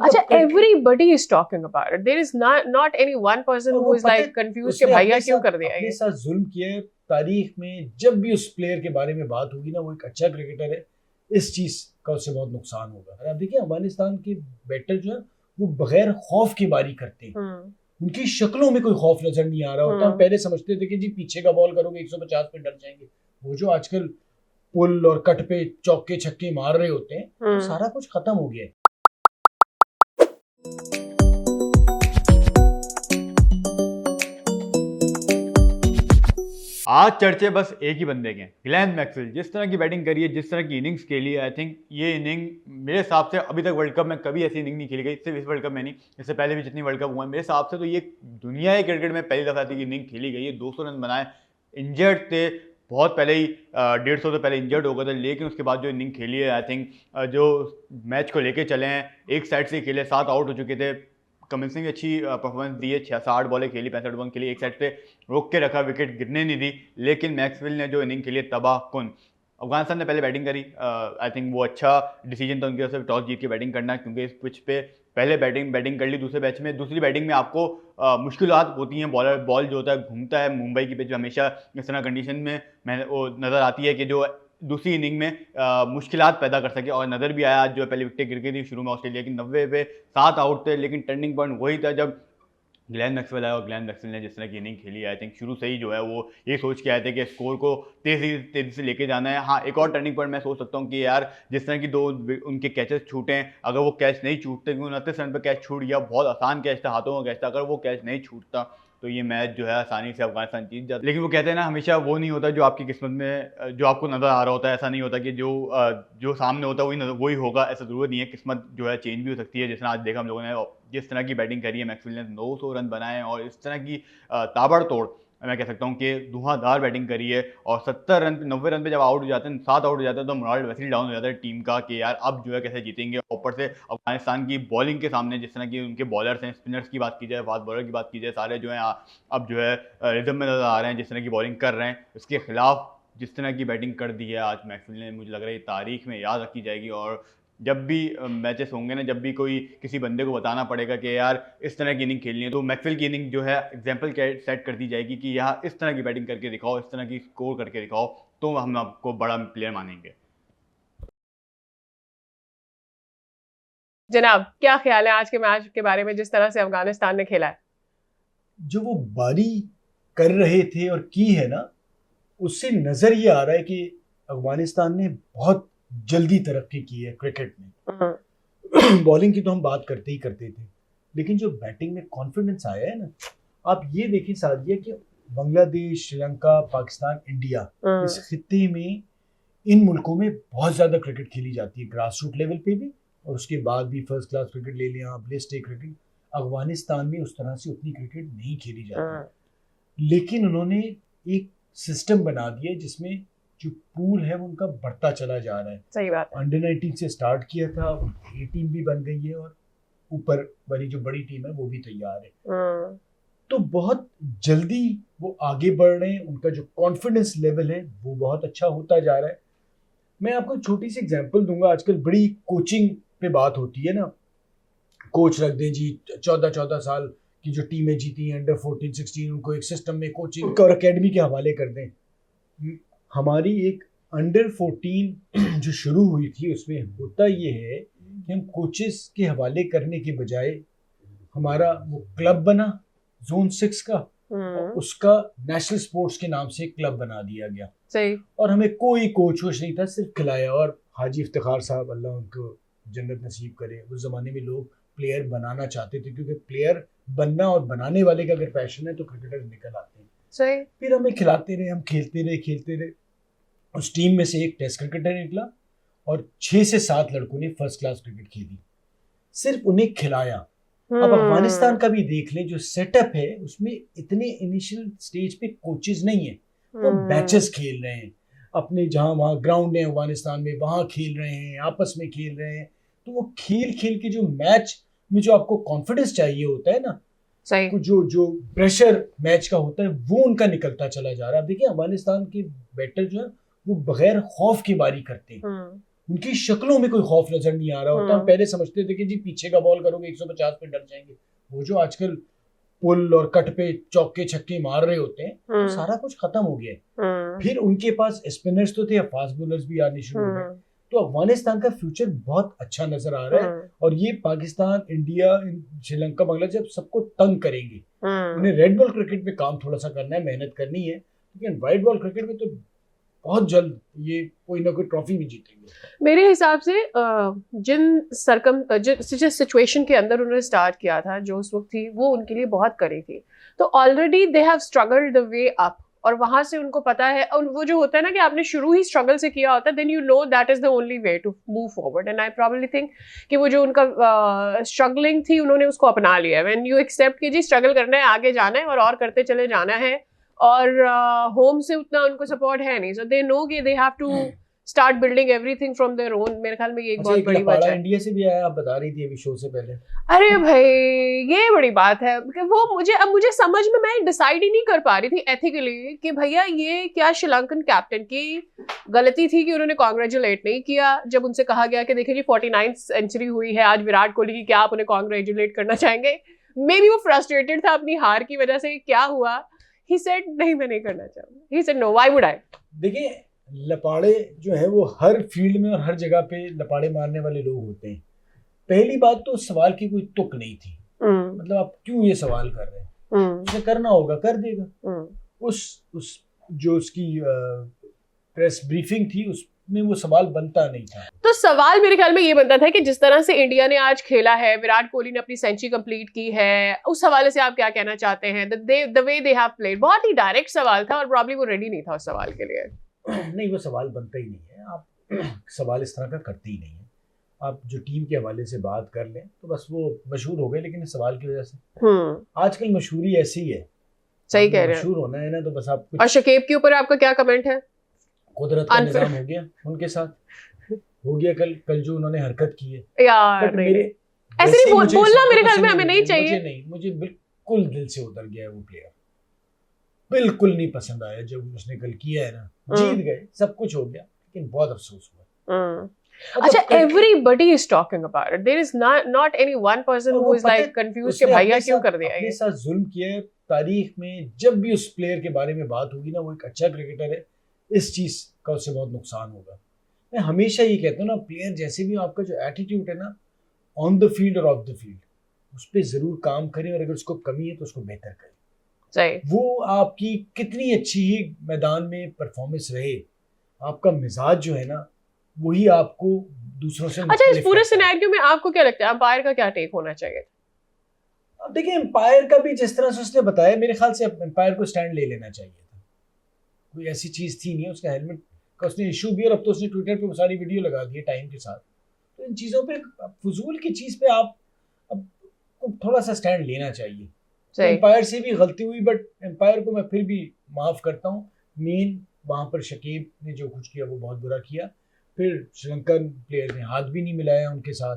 अच्छा, everybody is talking about it. There is not any one person who is like confused कि भैया क्यों कर दिया अपने ये. साथ जुल्म किया है। तारीख में जब भी उस प्लेयर के बारे में बात होगी ना, वो एक अच्छा क्रिकेटर है, इस चीज का उससे बहुत नुकसान होगा। और आप देखिए अफगानिस्तान के बैटर जो है वो बगैर खौफ की बारी करते हैं, उनकी शक्लों में कोई खौफ नजर नहीं आ रहा होता। हम पहले समझते थे कि जी पीछे का बॉल करोगे 150 पे डर जाएंगे। वो जो आजकल पुल और कट पे चौके छक्के मार रहे होते हैं, तो सारा कुछ खत्म हो गया है। आज चर्चे बस एक ही बंदे के, ग्लेन मैक्सवेल। जिस तरह की बैटिंग करी है, जिस तरह की इनिंग्स खेली है, आई थिंक ये इनिंग मेरे हिसाब से अभी तक वर्ल्ड कप में कभी ऐसी इनिंग नहीं खेली गई, सिर्फ इस वर्ल्ड कप में नहीं, इससे पहले भी जितनी वर्ल्ड कप हुआ है, मेरे हिसाब से तो ये दुनिया के क्रिकेट में पहली दफा की इनिंग खेली गई है। 200 रन बनाए, इंजर्ड थे बहुत पहले ही, 150 से पहले इंजर्ड हो गए थे, लेकिन उसके बाद जो इनिंग खेली है, आई थिंक जो मैच को लेके चले हैं, एक साइड से खेले, 7 आउट हो चुके थे, कमिंस ने भी अच्छी परफॉर्मेंस दी है, 60 बॉलें खेली, 65 बॉल खेली, एक साइड से रोक के रखा, विकेट गिरने नहीं दी, लेकिन मैक्सवेल ने जो इनिंग खेली है तबाह कुन। अफगानिस्तान ने पहले बैटिंग करी, आई थिंक वो अच्छा डिसीजन था उनकी तरफ से टॉस जीत के बैटिंग करना, क्योंकि इस पिच पे पहले बैटिंग कर ली, दूसरे मैच में दूसरी बैटिंग में आपको मुश्किलात होती हैं। बॉल जो होता है घूमता है, मुंबई की पिच हमेशा इस तरह कंडीशन में वो नज़र आती है कि जो दूसरी इनिंग में मुश्किलात पैदा कर सके, और नज़र भी आया आज जो पहले विकेट गिर गई थी शुरू में ऑस्ट्रेलिया की, 90 पे 7 आउट थे, लेकिन टर्निंग पॉइंट वही था जब ग्लेन मैक्सवेल आया, और ग्लेन मैक्सवेल ने जिस तरह की इनिंग खेली, आई थिंक शुरू से ही जो है वो ये सोच के आए थे कि स्कोर को तेज़ी से लेके जाना है। हाँ, एक और टर्निंग पॉइंट मैं सोच सकता हूँ कि यार जिस तरह की 2 उनके कैचेस छूटे हैं, अगर वो कैच नहीं छूटते, क्योंकि 29 रन पर कैच छूट गया, बहुत आसान कैच था, हाथों का कैच था, अगर वो कैच नहीं छूटता तो ये मैच जो है आसानी से अफगानिस्तान जीत जाता। लेकिन वो कहते हैं ना, हमेशा वो नहीं होता जो आपकी किस्मत में जो आपको नज़र आ रहा होता है, ऐसा नहीं होता कि जो सामने होता है वही होगा, ऐसा ज़रूरत नहीं है। किस्मत जो है चेंज भी हो सकती है। जिस तरह आज देखा हम लोगों ने, जिस तरह की बैटिंग करी है मैक्सवेल ने, 900 रन बनाए हैं, और इस तरह की ताबड़तोड़, मैं कह सकता हूँ कि धुआंधार बैटिंग करी है, और 70 रन 90 रन पे जब आउट हो जाते हैं, 7 आउट हो जाते हैं, तो मोरल वैसे ही डाउन हो जाता है टीम का कि यार अब जो है कैसे जीतेंगे। ऊपर से अफगानिस्तान की बॉलिंग के सामने, जिस तरह की उनके बॉलर्स हैं, स्पिनर्स की बात की जाए, फास्ट बॉलर की बात की जाए, सारे जो है अब जो है रिदम में नजर आ रहे हैं, जिस तरह की बॉलिंग कर रहे हैं, उसके खिलाफ जिस तरह की बैटिंग कर दी है आज मैक्सवेल ने, मुझे लग रहा है तारीख में याद रखी जाएगी। और जब भी मैचेस होंगे ना, जब भी कोई किसी बंदे को बताना पड़ेगा कि यार इस तरह की इनिंग खेलनी है, तो मैक्सवेल की इनिंग जो है एग्जाम्पल सेट कर दी जाएगी कि यहाँ इस तरह की बैटिंग करके दिखाओ, इस तरह की स्कोर करके दिखाओ, तो हम आपको बड़ा प्लेयर मानेंगे। जनाब, क्या ख्याल है आज के मैच के बारे में, जिस तरह से अफगानिस्तान ने खेला है? जो वो बारी कर रहे थे और की है ना, उससे नजर ये आ रहा है कि अफगानिस्तान ने बहुत जल्दी तरक्की की है क्रिकेट में। बॉलिंग की तो हम बात करते ही करते थे, लेकिन जो बैटिंग में कॉन्फिडेंस आया है ना, आप ये देखिए सादिया कि बांग्लादेश, श्रीलंका, पाकिस्तान, इंडिया, इस खित्ते में इन मुल्कों में बहुत ज्यादा क्रिकेट खेली जाती है, ग्रास रूट लेवल पे भी, और उसके बाद भी फर्स्ट क्लास क्रिकेट ले लिया आप, लिस्ट ए क्रिकेट। अफगानिस्तान में उस तरह से उतनी क्रिकेट नहीं खेली जाती, लेकिन उन्होंने एक सिस्टम बना दिया जिसमें जो पूल है वो उनका बढ़ता चला जा रहा है। सही बात है। अंडर 19 से स्टार्ट किया था, ए टीम भी बन गई है, और ऊपर वाली जो बड़ी टीम है वो भी तैयार है। तो बहुत जल्दी वो आगे बढ़ रहे हैं, उनका जो कॉन्फिडेंस लेवल है वो बहुत अच्छा होता जा रहा है। मैं आपको छोटी सी एग्जांपल दूंगा, आजकल बड़ी कोचिंग पे बात होती है ना, कोच रख दें जी, 14 साल की जो टीमें जीती हैं अंडर 14, 16, उनको एक सिस्टम में कोचिंग और एकेडमी के हवाले कर दें। हमारी एक अंडर 14 जो शुरू हुई थी, उसमें होता ये है कि हम कोचेस के हवाले करने के बजाय हमारा वो क्लब बना जोन 6 का, और उसका नेशनल स्पोर्ट्स के नाम से क्लब बना दिया गया। सही। और हमें कोई कोच वोच नहीं था, सिर्फ खिलाया। और हाजी इफ्तिखार साहब, अल्लाह उनको जन्नत नसीब करे, उस ज़माने में लोग प्लेयर बनाना चाहते थे, क्योंकि प्लेयर बनना और बनाने वाले का अगर पैशन है तो क्रिकेटर निकल आते हैं। सही। फिर हमें खिलाते रहे, हम खेलते रहे। उस टीम में से एक टेस्ट क्रिकेटर निकला, और 6 से 7 लड़कों ने फर्स्ट क्लास क्रिकेट खेली, सिर्फ उन्हें खिलाया। अब अफगानिस्तान का भी देख लें, जो सेटअप है उसमें इतने इनिशियल स्टेज पे कोचेस नहीं है, वो बैचेस खेल रहे हैं, अपने जहाँ वहाँ ग्राउंड है अफगानिस्तान में, वहाँ खेल रहे हैं, आपस में खेल रहे हैं। तो वो खेल के जो मैच में जो आपको कॉन्फिडेंस चाहिए होता है ना, सही, जो प्रेशर मैच का होता है, वो उनका निकलता चला जा रहा है। अब देखिए अफगानिस्तान के बैटर जो है वो बगैर खौफ की बारी करते हैं, उनकी शक्लों में कोई खौफ नजर नहीं आ रहा होता। हम पहले समझते थे कि जी पीछे का बॉल करोगे 150 पे डर जाएंगे। वो जो आजकल पुल और कट पे चौके छक्के मार रहे होते हैं, तो सारा कुछ खत्म हो गया है। फिर उनके पास स्पिनर्स तो थे, फास्ट बॉलर्स भी आने शुरू हो गए। तो अफगानिस्तान का फ्यूचर बहुत अच्छा नजर आ रहा है। और ये पाकिस्तान, इंडिया, श्रीलंका, बांग्लादेश सबको तंग करेंगे। उन्हें रेड बॉल क्रिकेट में काम थोड़ा सा करना है, मेहनत करनी है, लेकिन व्हाइट बॉल क्रिकेट में तो बहुत जल्द ये कोई ना कोई ट्रॉफी भी जीतेंगे। मेरे हिसाब से जिस सिचुएशन के अंदर उन्होंने स्टार्ट किया था, जो उस वक्त थी, वो उनके लिए बहुत कड़ी थी। तो already they have struggled the way up, और वहां से उनको पता है। और वो जो होता है ना कि आपने शुरू ही स्ट्रगल से किया होता है, then you know that is the only way to move forward. And I probably think कि वो जो उनका स्ट्रगलिंग थी, उन्होंने उसको अपना लिया। व्हेन यू एक्सेप्ट कि जी स्ट्रगल करना है, आगे जाना है और करते चले जाना है, और होम से उतना उनको सपोर्ट है नहीं, सो दे नो कि they have to start building everything from their own. मेरे ख्याल में ये एक बहुत बड़ी बात है। इंडिया से भी आया, आप बता रही थी अभी शो से पहले। अरे भाई, ये बड़ी बात है कि वो मुझे समझ में, मैं डिसाइड ही नहीं कर पा रही थी एथिकली कि भैया ये क्या श्रीलंकन कैप्टन की गलती थी कि उन्होंने कॉन्ग्रेचुलेट नहीं किया जब उनसे कहा गया कि देखिए जी 49th सेंचुरी हुई है आज विराट कोहली की, क्या आप उन्हें कॉन्ग्रेचुलेट करना चाहेंगे? मे बी वो फ्रस्ट्रेटेड था अपनी हार की वजह से, क्या हुआ? He said नहीं, मैं नहीं करना चाहूंगा। He said no, why would I? देखिए, लपाड़े जो है वो हर फील्ड में और हर जगह पे लपाड़े मारने वाले लोग होते हैं। पहली बात तो सवाल की कोई तुक नहीं थी। मतलब आप क्यों ये सवाल कर रहे हैं? उसे करना होगा, कर देगा। उस जो उसकी प्रेस ब्रीफिंग थी, उसमें वो सवाल बनता नहीं था। तो सवाल मेरे ख्याल में ये बनता था कि जिस तरह से इंडिया ने आज खेला है, विराट कोहली ने अपनी सेंचुरी कंप्लीट की है, उस हवाले से आप क्या कहना चाहते हैं? The way they have played, बहुत ही डायरेक्ट सवाल था और प्रॉब्ली वो रेडी नहीं था उस सवाल के लिए। नहीं, वो सवाल बनता ही नहीं है। आप सवाल इस तरह का करते ही नहीं है। आप जो टीम के हवाले से बात कर लें तो बस वो मशहूर हो गए, लेकिन इस सवाल की वजह से आजकल मशहूरी ऐसी ही है। सही कह रहे हैं। मशहूर होना है ना, तो बस आप और शकीब के ऊपर आपका क्या कमेंट है? कुदरत का निजाम हो गया उनके साथ, हो गया। कल जो उन्होंने हरकत की है यार, ऐसे नहीं बोलना मेरे ख्याल में हमें नहीं चाहिए। मुझे बिल्कुल दिल से उतर गया वो प्लेयर, बिल्कुल नहीं पसंद आया जब उसने कल किया है ना। जीत गए, सब कुछ हो गया, लेकिन बहुत अफसोस हुआ। अच्छा, everybody is talking about it. There is not any one person who is like confused कि भैया क्यों कर दिया ये? अपने साथ जुल्म किया है। तारीख में जब भी उस प्लेयर के बारे में बात होगी ना, वो एक अच्छा क्रिकेटर है, इस चीज का उससे बहुत नुकसान होगा। मैं हमेशा ये कहता हूँ ना, प्लेयर जैसे भी, आपका जो एटीट्यूड है ना, ऑन द फील्ड और ऑफ द फील्ड, उस पर जरूर काम करें, और अगर उसको कमी है तो उसको बेहतर करें। सही। वो आपकी कितनी अच्छी ही मैदान में परफॉर्मेंस रहे, आपका मिजाज जो है ना, वही आपको दूसरों से। अच्छा, इस पूरे सिनेरियो में आपको क्या लगता है, अंपायर का क्या टेक होना चाहिए? अब देखिए, अंपायर का भी जिस तरह से उसने बताया, मेरे ख्याल से अंपायर को स्टैंड ले लेना चाहिए था। कोई ऐसी चीज थी नहीं, उसका हेलमेट का उसने इशू भी, और अब तो उसने ट्विटर पे वो सारी वीडियो लगा दी है टाइम के साथ। तो इन चीजों पे, फजूल की चीज पे आप अब थोड़ा सा स्टैंड लेना चाहिए। एम्पायर से भी गलती हुई, बट एम्पायर को मैं फिर भी माफ करता हूँ। मेन वहां पर शकीब ने जो कुछ किया वो बहुत बुरा किया। फिर श्रीलंकन प्लेयर ने हाथ भी नहीं मिलाया उनके साथ,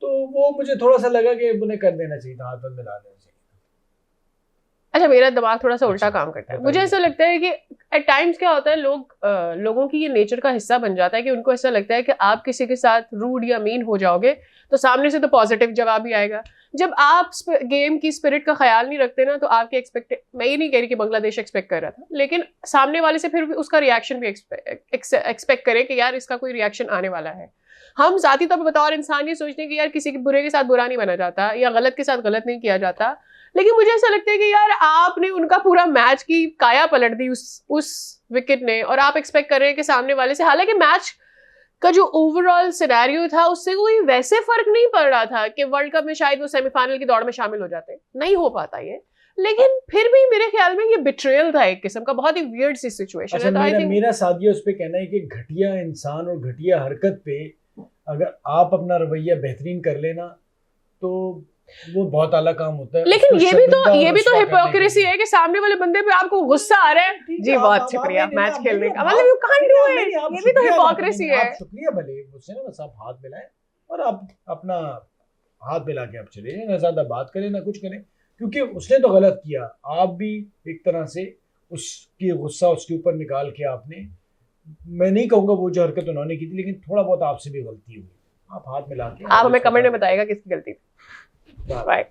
तो वो मुझे थोड़ा सा लगा कि उन्हें कर देना चाहिए था, हाथ मिला देना चाहिए। अच्छा, मेरा दिमाग थोड़ा सा उल्टा काम करता है। मुझे ऐसा लगता है कि एट टाइम्स क्या होता है, लोगों की ये नेचर का हिस्सा बन जाता है कि उनको ऐसा लगता है कि आप किसी के साथ रूड या मीन हो जाओगे तो सामने से तो पॉजिटिव जवाब ही आएगा। जब आप गेम की स्पिरिट का ख्याल नहीं रखते ना, तो आपके मैं ये नहीं कह रही कि बांग्लादेश एक्सपेक्ट कर रहा था, लेकिन सामने वाले से फिर भी उसका रिएक्शन भी एक्सपेक्ट करें कि यार इसका कोई रिएक्शन आने वाला है। हम जाती तौर पर बतौर इंसान ये सोचते हैं कि यार किसी के बुरे के साथ बुरा नहीं बना जाता, या गलत के साथ गलत नहीं किया जाता, लेकिन मुझे ऐसा लगता है कि यार आपने उनका पूरा मैच की काया पलट दी उस विकेट ने, और आप एक्सपेक्ट कर रहे हैं कि सामने वाले से, हालांकि मैच का जो ओवरऑल सिनेरियो था उससे कोई वैसे फर्क नहीं पड़ रहा था कि वर्ल्ड कप में शायद वो सेमीफाइनल की दौड़ में शामिल हो जाते, नहीं हो पाता ये, लेकिन फिर भी मेरे ख्याल में ये बिट्रेयल था एक किस्म का, बहुत ही वियर्ड सी सिचुएशन है। तो मेरा सादिया उस पे कहना है कि घटिया इंसान और घटिया हरकत पे अगर आप अपना रवैया बेहतरीन कर लेना तो वो बहुत आला काम होता है। लेकिन ये भी तो हिपोक्रेसी है कि सामने वाले बंदे पे आपको गुस्सा आ रहा है, जी बहुत शुक्रिया मैच खेलने का, मतलब यू कांट डू इट, ये भी तो हिपोक्रेसी है। शुक्रिया भले मुझसे ना, बस आप हाथ मिलाएं और आप अपना हाथ मिला के आप चले जाए, ना ज्यादा बात करें ना कुछ करें, क्योंकि उसने तो गलत किया। आप भी एक तरह से उसकी गुस्सा उसके ऊपर निकाल के आपने मैं नहीं कहूंगा वो जो हरकत उन्होंने की थी, लेकिन थोड़ा बहुत आपसे भी गलती हुई, आप हाथ मिला के आप हमें कमेंट में बताइएगा किसकी गलती थी। बाय।